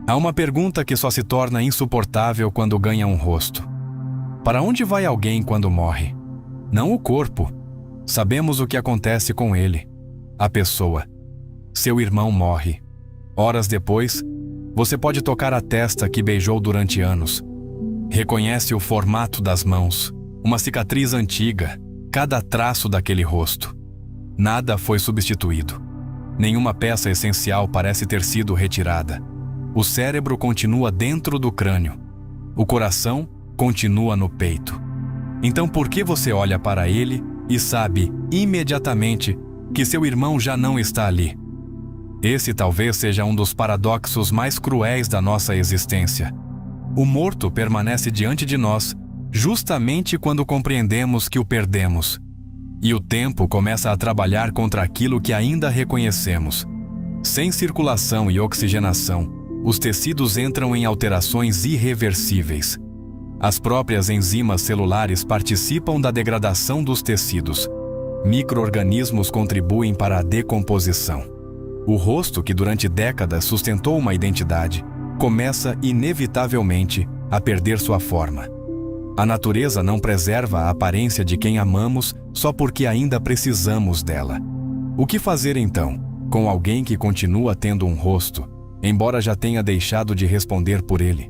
Há uma pergunta que só se torna insuportável quando ganha um rosto. Para onde vai alguém quando morre? Não o corpo. Sabemos o que acontece com ele. A pessoa. Seu irmão morre. Horas depois, você pode tocar a testa que beijou durante anos. Reconhece o formato das mãos, uma cicatriz antiga, cada traço daquele rosto. Nada foi substituído. Nenhuma peça essencial parece ter sido retirada. O cérebro continua dentro do crânio. O coração continua no peito. Então por que você olha para ele e sabe imediatamente que seu irmão já não está ali? Esse talvez seja um dos paradoxos mais cruéis da nossa existência. O morto permanece diante de nós justamente quando compreendemos que o perdemos. E o tempo começa a trabalhar contra aquilo que ainda reconhecemos. Sem circulação e oxigenação, os tecidos entram em alterações irreversíveis. As próprias enzimas celulares participam da degradação dos tecidos. Micro-organismos contribuem para a decomposição. O rosto, que durante décadas sustentou uma identidade, começa inevitavelmente a perder sua forma. A natureza não preserva a aparência de quem amamos só porque ainda precisamos dela. O que fazer então com alguém que continua tendo um rosto, embora já tenha deixado de responder por ele?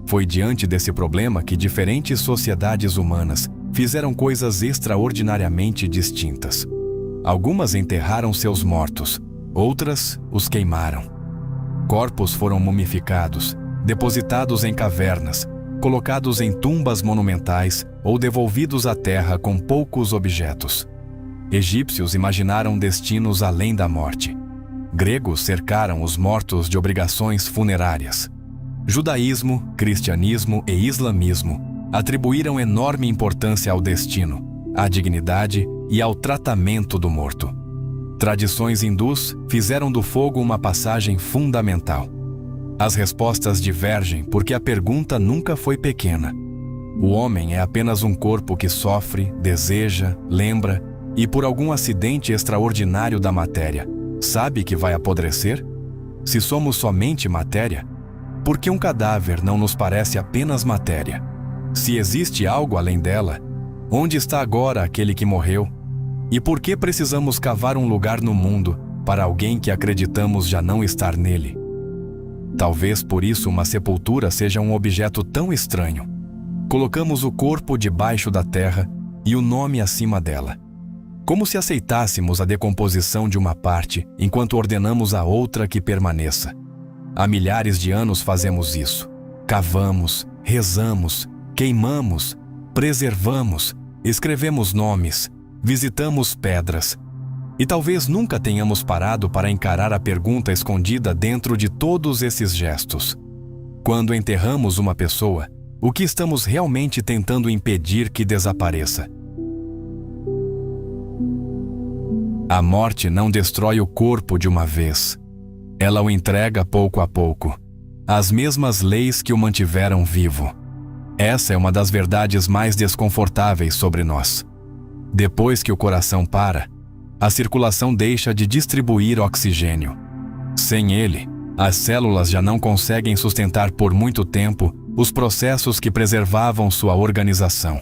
Foi diante desse problema que diferentes sociedades humanas fizeram coisas extraordinariamente distintas. Algumas enterraram seus mortos, outras os queimaram. Corpos foram mumificados, depositados em cavernas, colocados em tumbas monumentais ou devolvidos à terra com poucos objetos. Egípcios imaginaram destinos além da morte. Gregos cercaram os mortos de obrigações funerárias. Judaísmo, cristianismo e islamismo atribuíram enorme importância ao destino, à dignidade e ao tratamento do morto. Tradições hindus fizeram do fogo uma passagem fundamental. As respostas divergem porque a pergunta nunca foi pequena. O homem é apenas um corpo que sofre, deseja, lembra e, por algum acidente extraordinário da matéria, sabe que vai apodrecer? Se somos somente matéria, por que um cadáver não nos parece apenas matéria? Se existe algo além dela, onde está agora aquele que morreu? E por que precisamos cavar um lugar no mundo para alguém que acreditamos já não estar nele? Talvez por isso uma sepultura seja um objeto tão estranho. Colocamos o corpo debaixo da terra e o nome acima dela. Como se aceitássemos a decomposição de uma parte enquanto ordenamos a outra que permaneça. Há milhares de anos fazemos isso. Cavamos, rezamos, queimamos, preservamos, escrevemos nomes, visitamos pedras. E talvez nunca tenhamos parado para encarar a pergunta escondida dentro de todos esses gestos. Quando enterramos uma pessoa, o que estamos realmente tentando impedir que desapareça? A morte não destrói o corpo de uma vez. Ela o entrega pouco a pouco, às mesmas leis que o mantiveram vivo. Essa é uma das verdades mais desconfortáveis sobre nós. Depois que o coração para, a circulação deixa de distribuir oxigênio. Sem ele, as células já não conseguem sustentar por muito tempo os processos que preservavam sua organização.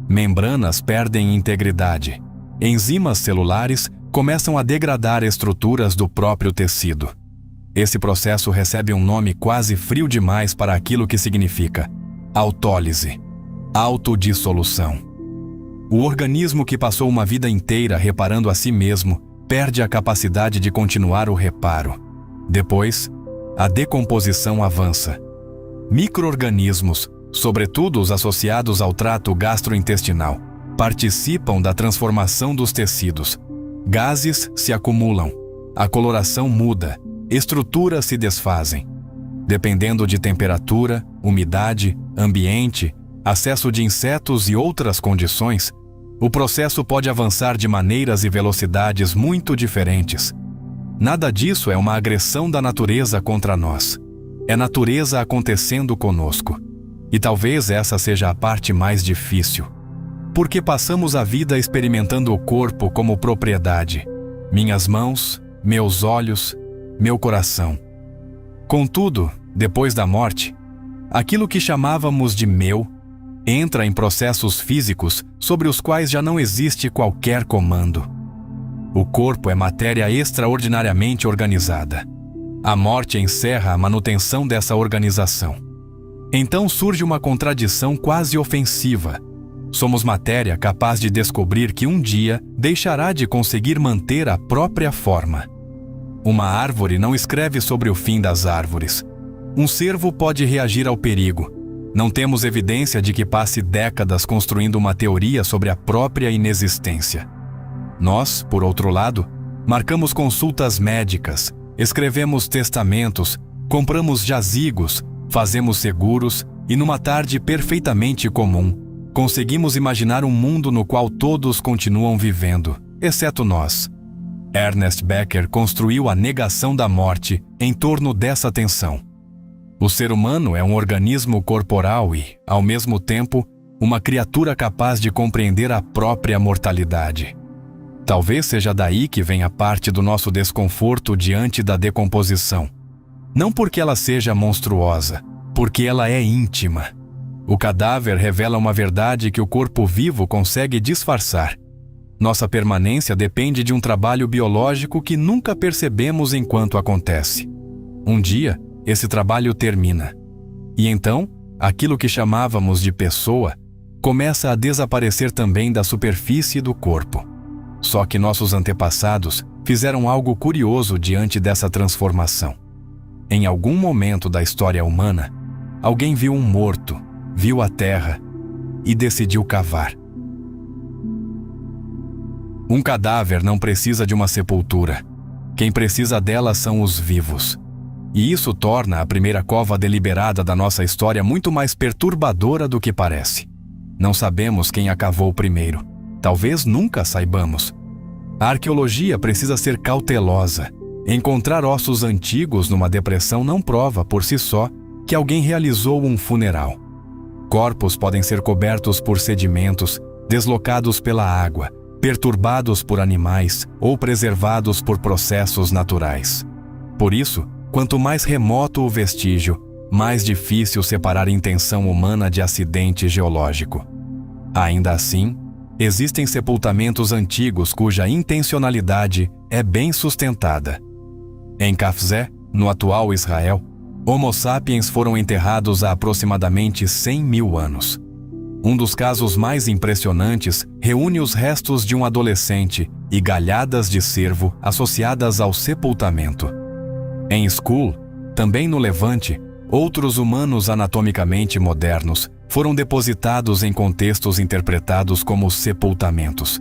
Membranas perdem integridade. Enzimas celulares começam a degradar estruturas do próprio tecido. Esse processo recebe um nome quase frio demais para aquilo que significa: autólise, autodissolução. O organismo que passou uma vida inteira reparando a si mesmo perde a capacidade de continuar o reparo. Depois, a decomposição avança. Micro-organismos, sobretudo os associados ao trato gastrointestinal, participam da transformação dos tecidos. Gases se acumulam, a coloração muda, estruturas se desfazem. Dependendo de temperatura, umidade, ambiente, acesso de insetos e outras condições, o processo pode avançar de maneiras e velocidades muito diferentes. Nada disso é uma agressão da natureza contra nós. É natureza acontecendo conosco. E talvez essa seja a parte mais difícil. Porque passamos a vida experimentando o corpo como propriedade. Minhas mãos, meus olhos, meu coração. Contudo, depois da morte, aquilo que chamávamos de meu entra em processos físicos sobre os quais já não existe qualquer comando. O corpo é matéria extraordinariamente organizada. A morte encerra a manutenção dessa organização. Então surge uma contradição quase ofensiva. Somos matéria capaz de descobrir que um dia deixará de conseguir manter a própria forma. Uma árvore não escreve sobre o fim das árvores. Um cervo pode reagir ao perigo. Não temos evidência de que passe décadas construindo uma teoria sobre a própria inexistência. Nós, por outro lado, marcamos consultas médicas, escrevemos testamentos, compramos jazigos, fazemos seguros e numa tarde perfeitamente comum, conseguimos imaginar um mundo no qual todos continuam vivendo, exceto nós. Ernest Becker construiu a negação da morte em torno dessa tensão. O ser humano é um organismo corporal e, ao mesmo tempo, uma criatura capaz de compreender a própria mortalidade. Talvez seja daí que venha parte do nosso desconforto diante da decomposição. Não porque ela seja monstruosa, porque ela é íntima. O cadáver revela uma verdade que o corpo vivo consegue disfarçar. Nossa permanência depende de um trabalho biológico que nunca percebemos enquanto acontece. Um dia, esse trabalho termina. E então, aquilo que chamávamos de pessoa começa a desaparecer também da superfície do corpo. Só que nossos antepassados fizeram algo curioso diante dessa transformação. Em algum momento da história humana, alguém viu um morto, viu a terra e decidiu cavar. Um cadáver não precisa de uma sepultura. Quem precisa dela são os vivos. E isso torna a primeira cova deliberada da nossa história muito mais perturbadora do que parece. Não sabemos quem a cavou primeiro. Talvez nunca saibamos. A arqueologia precisa ser cautelosa. Encontrar ossos antigos numa depressão não prova, por si só, que alguém realizou um funeral. Corpos podem ser cobertos por sedimentos, deslocados pela água, perturbados por animais ou preservados por processos naturais. Por isso, quanto mais remoto o vestígio, mais difícil separar intenção humana de acidente geológico. Ainda assim, existem sepultamentos antigos cuja intencionalidade é bem sustentada. Em Cafzé, no atual Israel, Homo sapiens foram enterrados há aproximadamente 100 mil anos. Um dos casos mais impressionantes reúne os restos de um adolescente e galhadas de cervo associadas ao sepultamento. Em Skul, também no Levante, outros humanos anatomicamente modernos foram depositados em contextos interpretados como sepultamentos.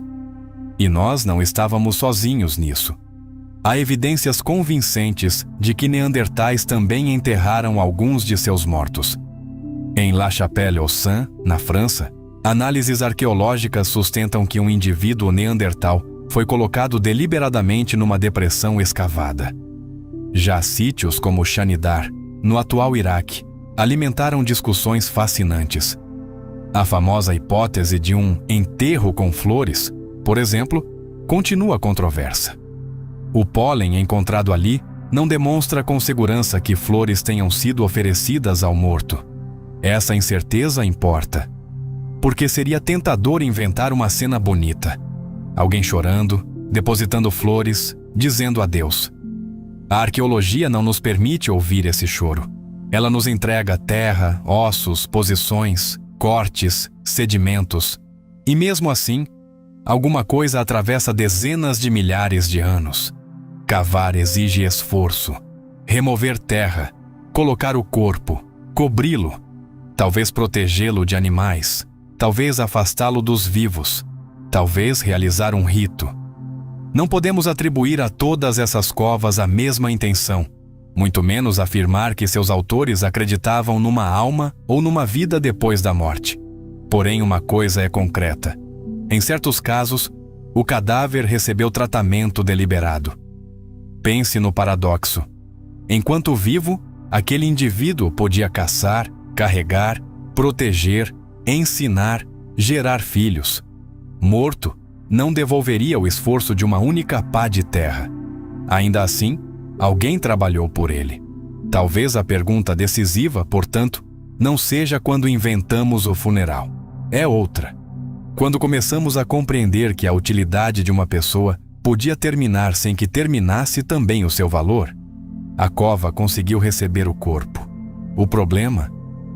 E nós não estávamos sozinhos nisso. Há evidências convincentes de que neandertais também enterraram alguns de seus mortos. Em La Chapelle-aux-Saints, na França, análises arqueológicas sustentam que um indivíduo neandertal foi colocado deliberadamente numa depressão escavada. Já sítios como Shanidar, no atual Iraque, alimentaram discussões fascinantes. A famosa hipótese de um enterro com flores, por exemplo, continua controversa. O pólen encontrado ali não demonstra com segurança que flores tenham sido oferecidas ao morto. Essa incerteza importa, porque seria tentador inventar uma cena bonita. Alguém chorando, depositando flores, dizendo adeus. A arqueologia não nos permite ouvir esse choro. Ela nos entrega terra, ossos, posições, cortes, sedimentos. E mesmo assim, alguma coisa atravessa dezenas de milhares de anos. Cavar exige esforço. Remover terra, colocar o corpo, cobri-lo, talvez protegê-lo de animais, talvez afastá-lo dos vivos, talvez realizar um rito. Não podemos atribuir a todas essas covas a mesma intenção, muito menos afirmar que seus autores acreditavam numa alma ou numa vida depois da morte. Porém, uma coisa é concreta. Em certos casos, o cadáver recebeu tratamento deliberado. Pense no paradoxo. Enquanto vivo, aquele indivíduo podia caçar, carregar, proteger, ensinar, gerar filhos. Morto, não devolveria o esforço de uma única pá de terra. Ainda assim, alguém trabalhou por ele. Talvez a pergunta decisiva, portanto, não seja quando inventamos o funeral. É outra. Quando começamos a compreender que a utilidade de uma pessoa podia terminar sem que terminasse também o seu valor, a cova conseguiu receber o corpo. O problema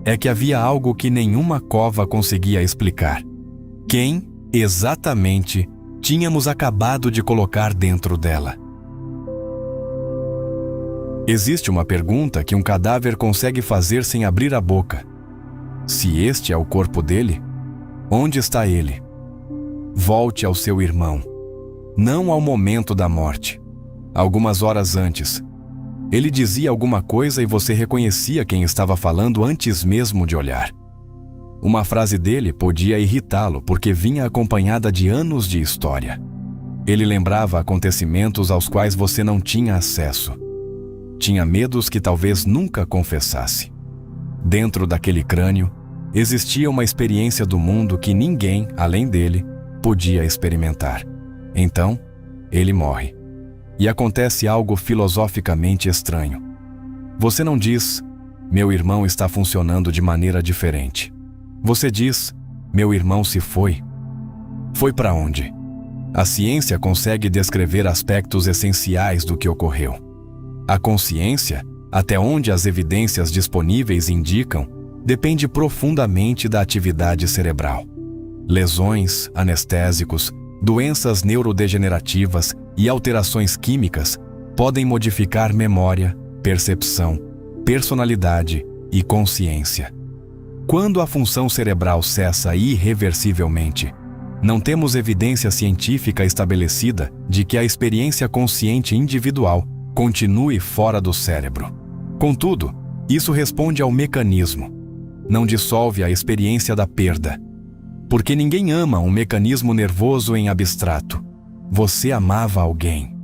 é que havia algo que nenhuma cova conseguia explicar. Quem, exatamente, tínhamos acabado de colocar dentro dela? Existe uma pergunta que um cadáver consegue fazer sem abrir a boca. Se este é o corpo dele, onde está ele? Volte ao seu irmão, não ao momento da morte. Algumas horas antes, ele dizia alguma coisa e você reconhecia quem estava falando antes mesmo de olhar. Uma frase dele podia irritá-lo porque vinha acompanhada de anos de história. Ele lembrava acontecimentos aos quais você não tinha acesso. Tinha medos que talvez nunca confessasse. Dentro daquele crânio, existia uma experiência do mundo que ninguém, além dele, podia experimentar. Então, ele morre. E acontece algo filosoficamente estranho. Você não diz, meu irmão está funcionando de maneira diferente. Você diz, meu irmão se foi. Foi para onde? A ciência consegue descrever aspectos essenciais do que ocorreu. A consciência, até onde as evidências disponíveis indicam, depende profundamente da atividade cerebral. Lesões, anestésicos, doenças neurodegenerativas e alterações químicas podem modificar memória, percepção, personalidade e consciência. Quando a função cerebral cessa irreversivelmente, não temos evidência científica estabelecida de que a experiência consciente individual continue fora do cérebro. Contudo, isso responde ao mecanismo. Não dissolve a experiência da perda. Porque ninguém ama um mecanismo nervoso em abstrato. Você amava alguém.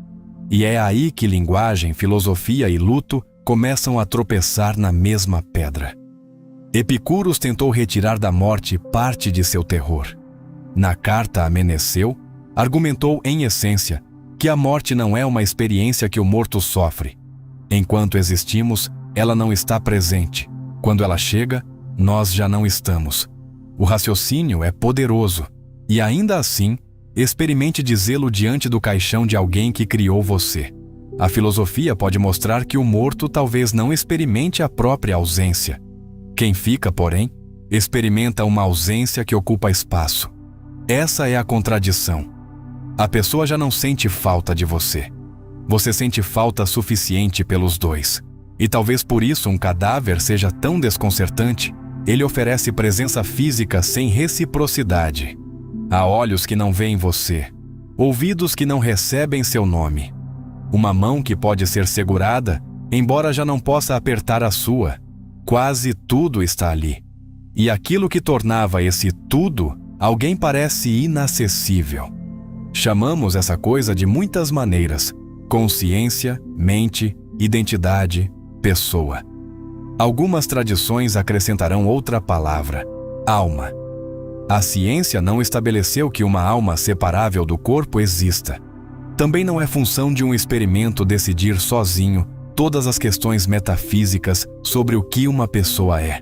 E é aí que linguagem, filosofia e luto começam a tropeçar na mesma pedra. Epicuro tentou retirar da morte parte de seu terror. Na carta a Meneceu, argumentou em essência que a morte não é uma experiência que o morto sofre. Enquanto existimos, ela não está presente. Quando ela chega, nós já não estamos. O raciocínio é poderoso, e ainda assim, experimente dizê-lo diante do caixão de alguém que criou você. A filosofia pode mostrar que o morto talvez não experimente a própria ausência. Quem fica, porém, experimenta uma ausência que ocupa espaço. Essa é a contradição. A pessoa já não sente falta de você. Você sente falta suficiente pelos dois. E talvez por isso um cadáver seja tão desconcertante. Ele oferece presença física sem reciprocidade. Há olhos que não veem você, ouvidos que não recebem seu nome, uma mão que pode ser segurada, embora já não possa apertar a sua. Quase tudo está ali. E aquilo que tornava esse tudo, alguém parece inacessível. Chamamos essa coisa de muitas maneiras: consciência, mente, identidade, pessoa. Algumas tradições acrescentarão outra palavra: alma. A ciência não estabeleceu que uma alma separável do corpo exista. Também não é função de um experimento decidir sozinho todas as questões metafísicas sobre o que uma pessoa é.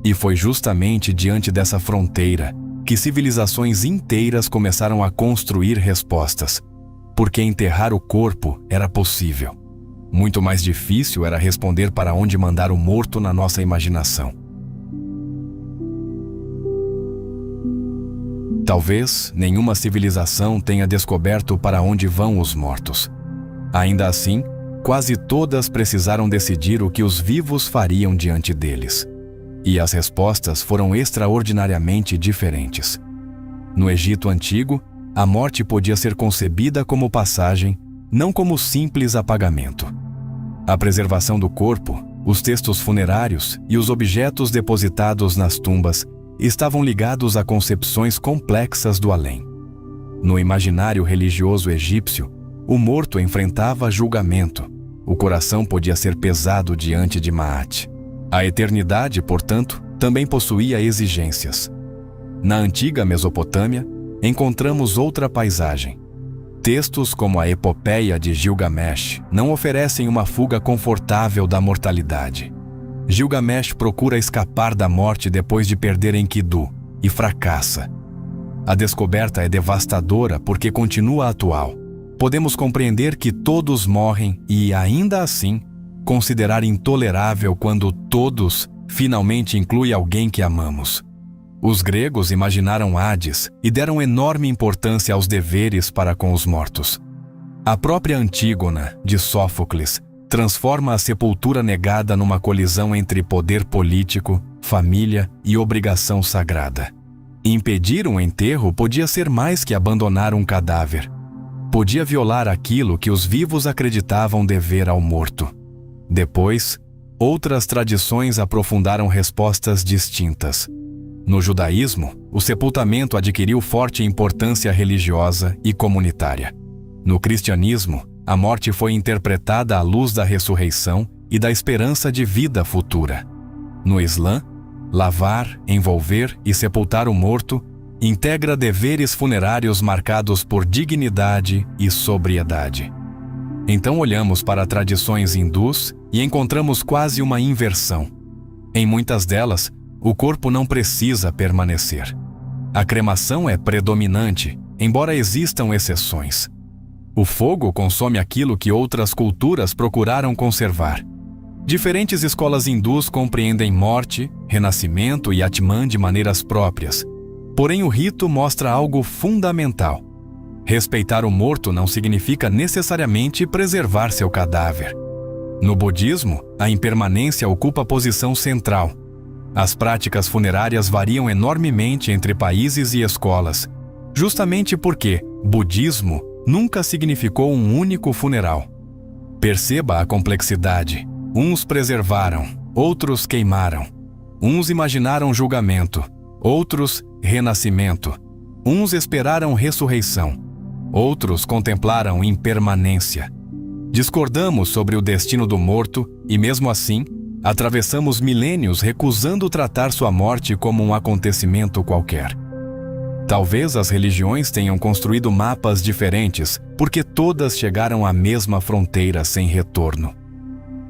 E foi justamente diante dessa fronteira que civilizações inteiras começaram a construir respostas, porque enterrar o corpo era possível. Muito mais difícil era responder para onde mandar o morto na nossa imaginação. Talvez nenhuma civilização tenha descoberto para onde vão os mortos. Ainda assim, quase todas precisaram decidir o que os vivos fariam diante deles. E as respostas foram extraordinariamente diferentes. No Egito Antigo, a morte podia ser concebida como passagem, não como simples apagamento. A preservação do corpo, os textos funerários e os objetos depositados nas tumbas estavam ligados a concepções complexas do além. No imaginário religioso egípcio, o morto enfrentava julgamento. O coração podia ser pesado diante de Maat. A eternidade, portanto, também possuía exigências. Na antiga Mesopotâmia, encontramos outra paisagem. Textos como a Epopeia de Gilgamesh não oferecem uma fuga confortável da mortalidade. Gilgamesh procura escapar da morte depois de perder Enkidu e fracassa. A descoberta é devastadora porque continua atual. Podemos compreender que todos morrem e, ainda assim, considerar intolerável quando todos finalmente inclui alguém que amamos. Os gregos imaginaram Hades e deram enorme importância aos deveres para com os mortos. A própria Antígona, de Sófocles, transforma a sepultura negada numa colisão entre poder político, família e obrigação sagrada. Impedir um enterro podia ser mais que abandonar um cadáver. Podia violar aquilo que os vivos acreditavam dever ao morto. Depois, outras tradições aprofundaram respostas distintas. No judaísmo, o sepultamento adquiriu forte importância religiosa e comunitária. No cristianismo, a morte foi interpretada à luz da ressurreição e da esperança de vida futura. No Islã, lavar, envolver e sepultar o morto integra deveres funerários marcados por dignidade e sobriedade. Então olhamos para tradições hindus e encontramos quase uma inversão. Em muitas delas, o corpo não precisa permanecer. A cremação é predominante, embora existam exceções. O fogo consome aquilo que outras culturas procuraram conservar. Diferentes escolas hindus compreendem morte, renascimento e Atman de maneiras próprias. Porém, o rito mostra algo fundamental. Respeitar o morto não significa necessariamente preservar seu cadáver. No budismo, a impermanência ocupa posição central. As práticas funerárias variam enormemente entre países e escolas, justamente porque budismo nunca significou um único funeral. Perceba a complexidade. Uns preservaram, outros queimaram. Uns imaginaram julgamento, outros renascimento. Uns esperaram ressurreição, outros contemplaram impermanência. Discordamos sobre o destino do morto e, mesmo assim, atravessamos milênios recusando tratar sua morte como um acontecimento qualquer. Talvez as religiões tenham construído mapas diferentes porque todas chegaram à mesma fronteira sem retorno.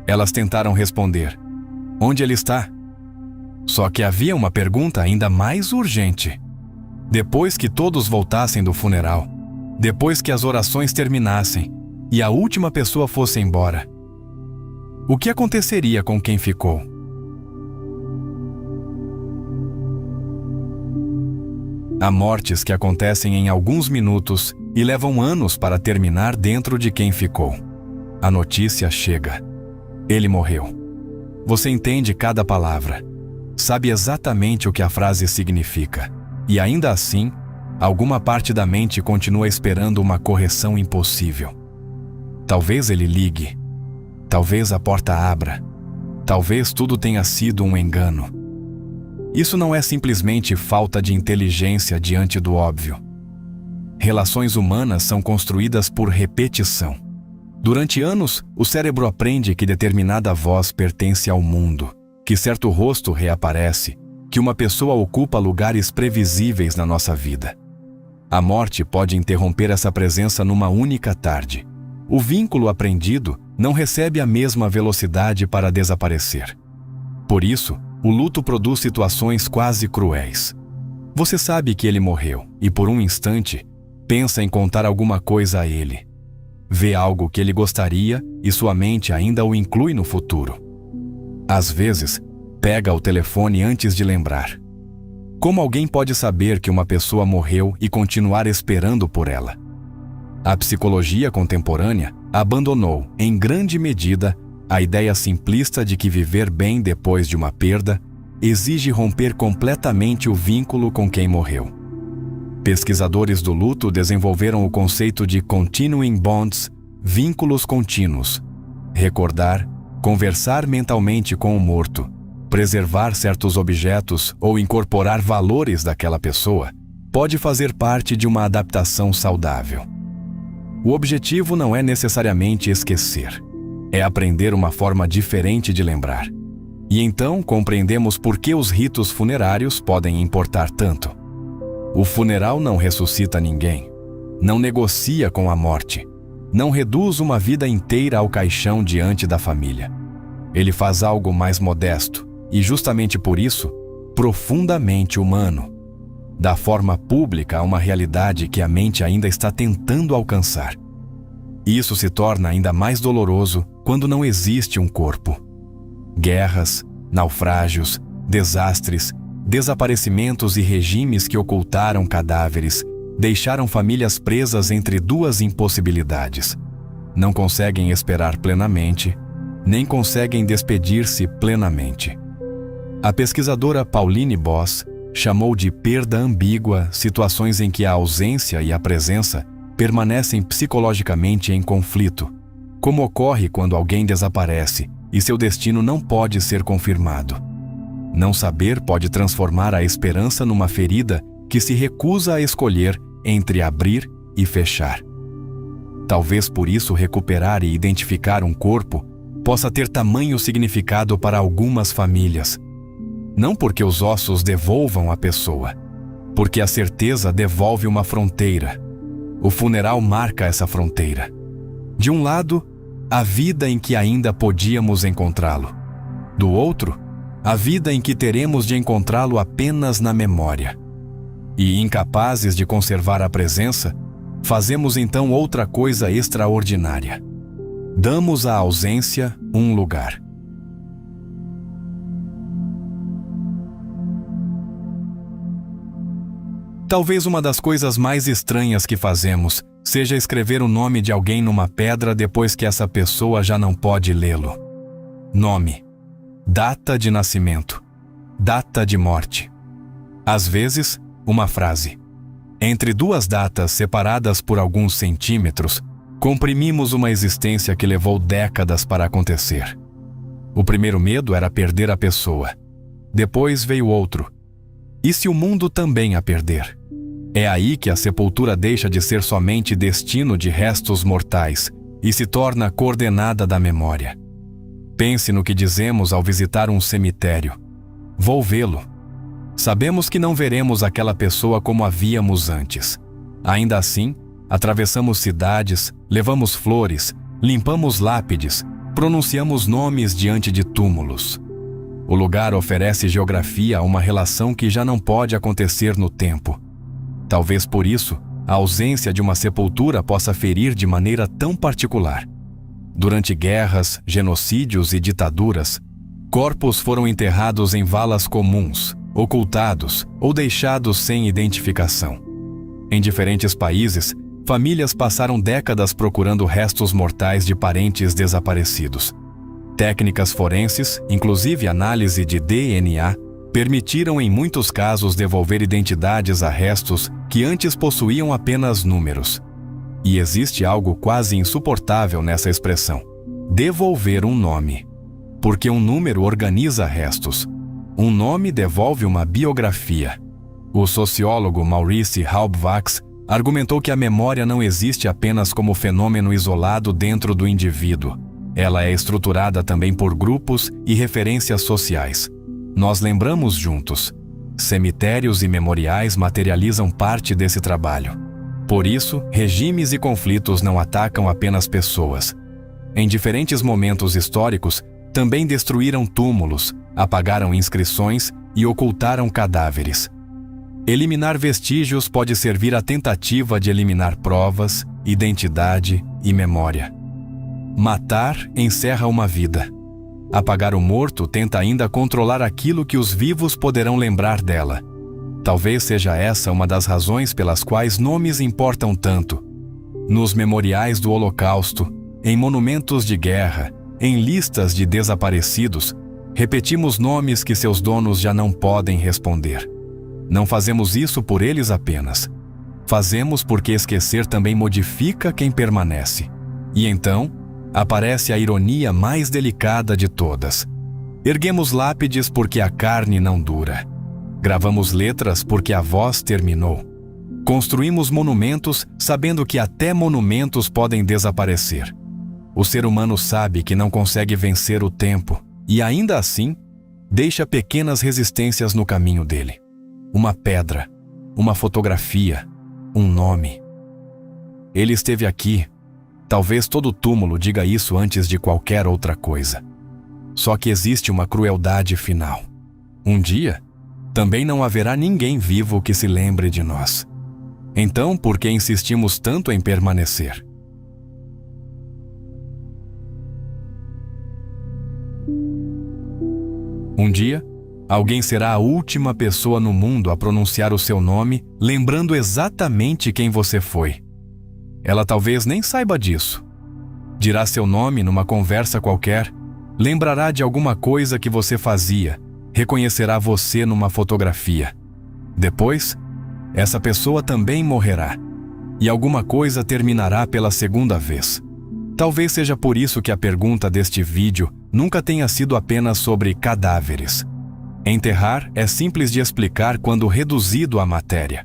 Elas tentaram responder: onde ele está? Só que havia uma pergunta ainda mais urgente. Depois que todos voltassem do funeral, depois que as orações terminassem e a última pessoa fosse embora, o que aconteceria com quem ficou? Há mortes que acontecem em alguns minutos e levam anos para terminar dentro de quem ficou. A notícia chega. Ele morreu. Você entende cada palavra. Sabe exatamente o que a frase significa. E ainda assim, alguma parte da mente continua esperando uma correção impossível. Talvez ele ligue. Talvez a porta abra. Talvez tudo tenha sido um engano. Isso não é simplesmente falta de inteligência diante do óbvio. Relações humanas são construídas por repetição. Durante anos, o cérebro aprende que determinada voz pertence ao mundo, que certo rosto reaparece, que uma pessoa ocupa lugares previsíveis na nossa vida. A morte pode interromper essa presença numa única tarde. O vínculo aprendido não recebe a mesma velocidade para desaparecer. Por isso, o luto produz situações quase cruéis. Você sabe que ele morreu e, por um instante, pensa em contar alguma coisa a ele. Vê algo que ele gostaria e sua mente ainda o inclui no futuro. Às vezes, pega o telefone antes de lembrar. Como alguém pode saber que uma pessoa morreu e continuar esperando por ela? A psicologia contemporânea abandonou, em grande medida, a ideia simplista de que viver bem depois de uma perda exige romper completamente o vínculo com quem morreu. Pesquisadores do luto desenvolveram o conceito de continuing bonds, vínculos contínuos. Recordar, conversar mentalmente com o morto, preservar certos objetos ou incorporar valores daquela pessoa pode fazer parte de uma adaptação saudável. O objetivo não é necessariamente esquecer. É aprender uma forma diferente de lembrar. E então compreendemos por que os ritos funerários podem importar tanto. O funeral não ressuscita ninguém. não negocia com a morte, não reduz uma vida inteira ao caixão diante da família. Ele faz algo mais modesto e, justamente por isso, profundamente humano. Dá forma pública a uma realidade que a mente ainda está tentando alcançar. Isso se torna ainda mais doloroso quando não existe um corpo. Guerras, naufrágios, desastres, desaparecimentos e regimes que ocultaram cadáveres deixaram famílias presas entre duas impossibilidades. Não conseguem esperar plenamente, nem conseguem despedir-se plenamente. A pesquisadora Pauline Boss chamou de perda ambígua situações em que a ausência e a presença permanecem psicologicamente em conflito, como ocorre quando alguém desaparece e seu destino não pode ser confirmado. Não saber pode transformar a esperança numa ferida que se recusa a escolher entre abrir e fechar. Talvez por isso recuperar e identificar um corpo possa ter tamanho significado para algumas famílias. Não porque os ossos devolvam a pessoa, porque a certeza devolve uma fronteira. O funeral marca essa fronteira. De um lado, a vida em que ainda podíamos encontrá-lo. Do outro, a vida em que teremos de encontrá-lo apenas na memória. E, incapazes de conservar a presença, fazemos então outra coisa extraordinária. Damos à ausência um lugar. Talvez uma das coisas mais estranhas que fazemos seja escrever o nome de alguém numa pedra depois que essa pessoa já não pode lê-lo. Nome, data de nascimento, data de morte. Às vezes, uma frase. Entre duas datas separadas por alguns centímetros, comprimimos uma existência que levou décadas para acontecer. O primeiro medo era perder a pessoa. Depois veio outro. E se o mundo também a perder? É aí que a sepultura deixa de ser somente destino de restos mortais e se torna coordenada da memória. Pense no que dizemos ao visitar um cemitério. Vou vê-lo. Sabemos que não veremos aquela pessoa como a víamos antes. Ainda assim, atravessamos cidades, levamos flores, limpamos lápides, pronunciamos nomes diante de túmulos. O lugar oferece geografia a uma relação que já não pode acontecer no tempo. Talvez por isso, a ausência de uma sepultura possa ferir de maneira tão particular. Durante guerras, genocídios e ditaduras, corpos foram enterrados em valas comuns, ocultados ou deixados sem identificação. Em diferentes países, famílias passaram décadas procurando restos mortais de parentes desaparecidos. Técnicas forenses, inclusive análise de DNA, permitiram em muitos casos devolver identidades a restos que antes possuíam apenas números. E existe algo quase insuportável nessa expressão: devolver um nome. Porque um número organiza restos. Um nome devolve uma biografia. O sociólogo Maurice Halbwachs argumentou que a memória não existe apenas como fenômeno isolado dentro do indivíduo. Ela é estruturada também por grupos e referências sociais. Nós lembramos juntos. Cemitérios e memoriais materializam parte desse trabalho. Por isso, regimes e conflitos não atacam apenas pessoas. Em diferentes momentos históricos, também destruíram túmulos, apagaram inscrições e ocultaram cadáveres. Eliminar vestígios pode servir à tentativa de eliminar provas, identidade e memória. Matar encerra uma vida. Apagar o morto tenta ainda controlar aquilo que os vivos poderão lembrar dela. Talvez seja essa uma das razões pelas quais nomes importam tanto. Nos memoriais do Holocausto, em monumentos de guerra, em listas de desaparecidos, repetimos nomes que seus donos já não podem responder. Não fazemos isso por eles apenas. Fazemos porque esquecer também modifica quem permanece. E então, aparece a ironia mais delicada de todas. Erguemos lápides porque a carne não dura. Gravamos letras porque a voz terminou. Construímos monumentos sabendo que até monumentos podem desaparecer. O ser humano sabe que não consegue vencer o tempo e, ainda assim, deixa pequenas resistências no caminho dele. Uma pedra, uma fotografia, um nome. Ele esteve aqui. Talvez todo túmulo diga isso antes de qualquer outra coisa. Só que existe uma crueldade final. Um dia, também não haverá ninguém vivo que se lembre de nós. Então, por que insistimos tanto em permanecer? Um dia, alguém será a última pessoa no mundo a pronunciar o seu nome, lembrando exatamente quem você foi. Ela talvez nem saiba disso. Dirá seu nome numa conversa qualquer, lembrará de alguma coisa que você fazia, reconhecerá você numa fotografia. Depois, essa pessoa também morrerá, e alguma coisa terminará pela segunda vez. Talvez seja por isso que a pergunta deste vídeo nunca tenha sido apenas sobre cadáveres. Enterrar é simples de explicar quando reduzido à matéria.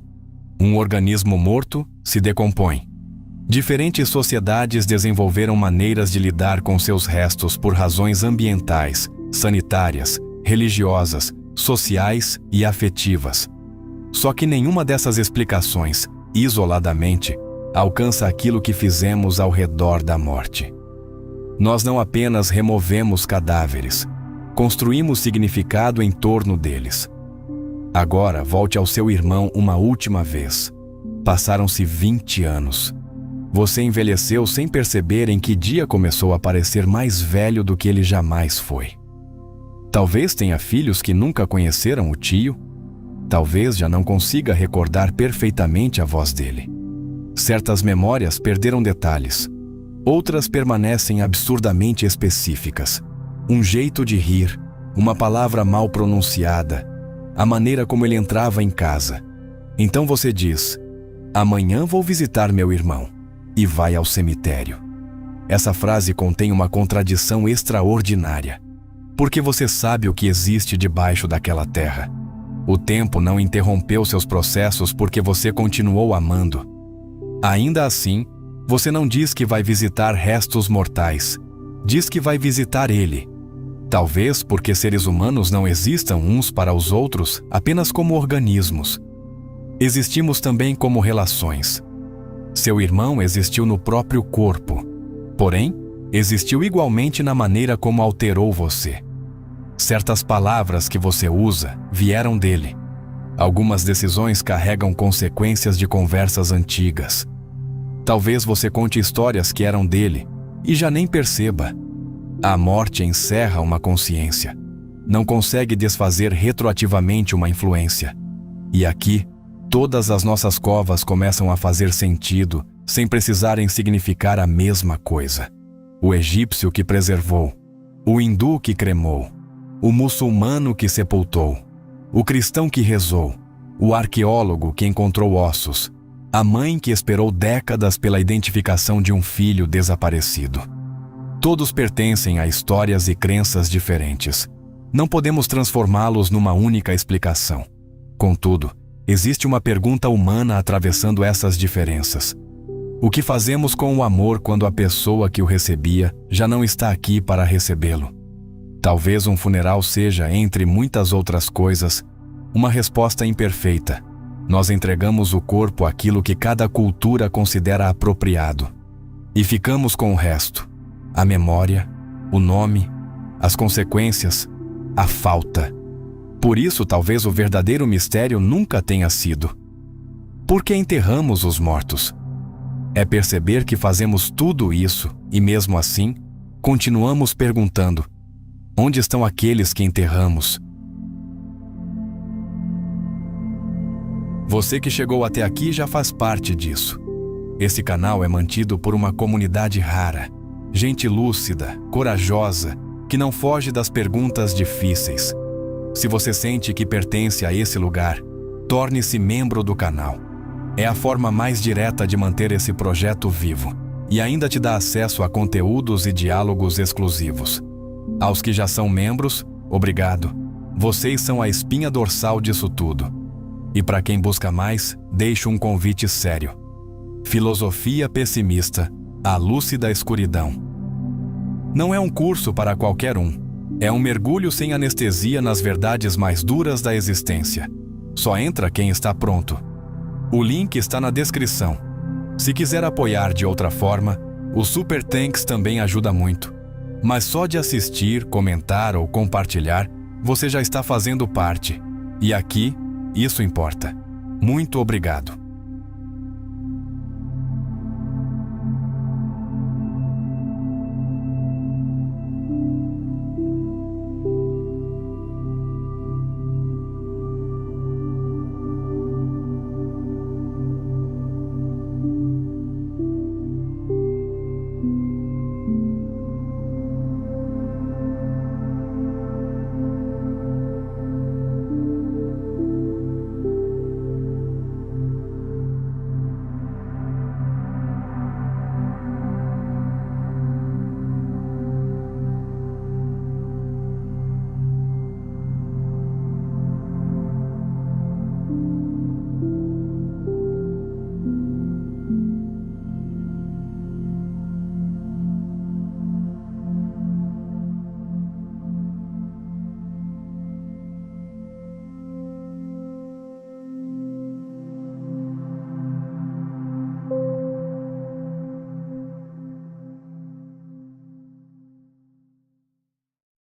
Um organismo morto se decompõe. Diferentes sociedades desenvolveram maneiras de lidar com seus restos por razões ambientais, sanitárias, religiosas, sociais e afetivas. Só que nenhuma dessas explicações, isoladamente, alcança aquilo que fizemos ao redor da morte. Nós não apenas removemos cadáveres, construímos significado em torno deles. Agora volte ao seu irmão uma última vez. Passaram-se 20 anos. Você envelheceu sem perceber em que dia começou a parecer mais velho do que ele jamais foi. Talvez tenha filhos que nunca conheceram o tio. Talvez já não consiga recordar perfeitamente a voz dele. Certas memórias perderam detalhes. Outras permanecem absurdamente específicas. Um jeito de rir, uma palavra mal pronunciada, a maneira como ele entrava em casa. Então você diz: amanhã vou visitar meu irmão, e vai ao cemitério. Essa frase contém uma contradição extraordinária, porque você sabe o que existe debaixo daquela terra. O tempo não interrompeu seus processos porque você continuou amando. Ainda assim, você não diz que vai visitar restos mortais. Diz que vai visitar ele. Talvez porque seres humanos não existam uns para os outros apenas como organismos. Existimos também como relações. Seu irmão existiu no próprio corpo. Porém, existiu igualmente na maneira como alterou você. Certas palavras que você usa vieram dele. Algumas decisões carregam consequências de conversas antigas. Talvez você conte histórias que eram dele e já nem perceba. A morte encerra uma consciência. Não consegue desfazer retroativamente uma influência. E aqui, todas as nossas covas começam a fazer sentido, sem precisarem significar a mesma coisa. O egípcio que preservou, o hindu que cremou, o muçulmano que sepultou, o cristão que rezou, o arqueólogo que encontrou ossos, a mãe que esperou décadas pela identificação de um filho desaparecido. Todos pertencem a histórias e crenças diferentes. Não podemos transformá-los numa única explicação. Contudo, existe uma pergunta humana atravessando essas diferenças. O que fazemos com o amor quando a pessoa que o recebia já não está aqui para recebê-lo? Talvez um funeral seja, entre muitas outras coisas, uma resposta imperfeita. Nós entregamos o corpo àquilo que cada cultura considera apropriado. E ficamos com o resto. A memória, o nome, as consequências, a falta. Por isso, talvez o verdadeiro mistério nunca tenha sido: por que enterramos os mortos? É perceber que fazemos tudo isso e, mesmo assim, continuamos perguntando: onde estão aqueles que enterramos? Você que chegou até aqui já faz parte disso. Esse canal é mantido por uma comunidade rara, gente lúcida, corajosa, que não foge das perguntas difíceis. Se você sente que pertence a esse lugar, torne-se membro do canal. É a forma mais direta de manter esse projeto vivo e ainda te dá acesso a conteúdos e diálogos exclusivos. Aos que já são membros, obrigado. Vocês são a espinha dorsal disso tudo. E para quem busca mais, deixo um convite sério. Filosofia pessimista, a lúcida escuridão. Não é um curso para qualquer um. É um mergulho sem anestesia nas verdades mais duras da existência. Só entra quem está pronto. O link está na descrição. Se quiser apoiar de outra forma, o Super Thanks também ajuda muito. Mas só de assistir, comentar ou compartilhar, você já está fazendo parte. E aqui, isso importa. Muito obrigado.